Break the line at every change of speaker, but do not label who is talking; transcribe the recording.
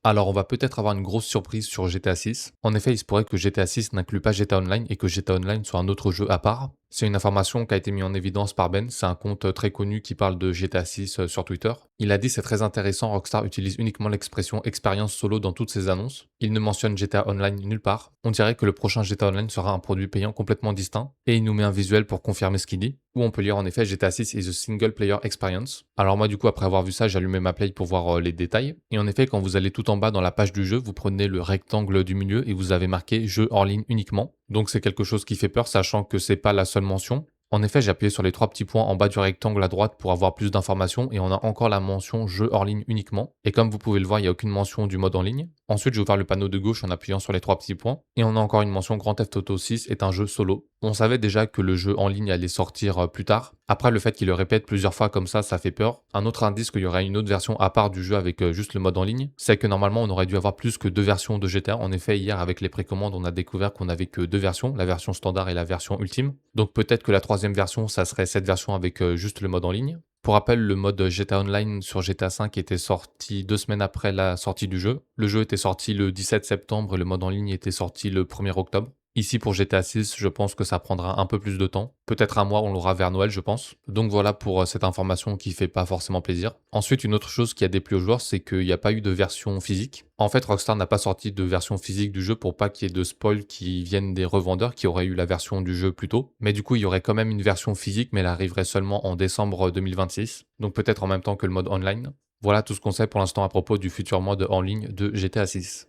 Alors, on va peut-être avoir une grosse surprise sur GTA 6. En effet, il se pourrait que GTA 6 n'inclue pas GTA Online et que GTA Online soit un autre jeu à part. C'est une information qui a été mise en évidence par Ben, c'est un compte très connu qui parle de GTA 6 sur Twitter. Il a dit c'est très intéressant, Rockstar utilise uniquement l'expression expérience solo dans toutes ses annonces. Il ne mentionne GTA Online nulle part. On dirait que le prochain GTA Online sera un produit payant complètement distinct et il nous met un visuel pour confirmer ce qu'il dit. Où on peut lire en effet GTA 6 is a single player experience. Alors moi du coup après avoir vu ça, j'ai allumé ma play pour voir les détails. Et en effet quand vous allez tout en bas dans la page du jeu, vous prenez le rectangle du milieu et vous avez marqué jeu hors ligne uniquement. Donc c'est quelque chose qui fait peur sachant que c'est pas la seule mention. En effet, j'ai appuyé sur les trois petits points en bas du rectangle à droite pour avoir plus d'informations et on a encore la mention jeu hors ligne uniquement. Et comme vous pouvez le voir, il n'y a aucune mention du mode en ligne. Ensuite, j'ai ouvert le panneau de gauche en appuyant sur les trois petits points et on a encore une mention Grand Theft Auto 6 est un jeu solo. On savait déjà que le jeu en ligne allait sortir plus tard. Après, le fait qu'il le répète plusieurs fois comme ça fait peur. Un autre indice qu'il y aurait une autre version à part du jeu avec juste le mode en ligne, c'est que normalement, on aurait dû avoir plus que deux versions de GTA. En effet, hier, avec les précommandes, on a découvert qu'on avait que deux versions, la version standard et la version ultime. Donc peut-être que la troisième version, ça serait cette version avec juste le mode en ligne. Pour rappel, le mode GTA Online sur GTA 5 était sorti 2 semaines après la sortie du jeu. Le jeu était sorti le 17 septembre et le mode en ligne était sorti le 1er octobre. Ici pour GTA 6, je pense que ça prendra un peu plus de temps. Peut-être un mois, on l'aura vers Noël, je pense. Donc voilà pour cette information qui fait pas forcément plaisir. Ensuite, une autre chose qui a déplu aux joueurs, c'est qu'il n'y a pas eu de version physique. En fait, Rockstar n'a pas sorti de version physique du jeu pour pas qu'il y ait de spoil qui viennent des revendeurs qui auraient eu la version du jeu plus tôt. Mais du coup, il y aurait quand même une version physique, mais elle arriverait seulement en décembre 2026. Donc peut-être en même temps que le mode online. Voilà tout ce qu'on sait pour l'instant à propos du futur mode en ligne de GTA 6.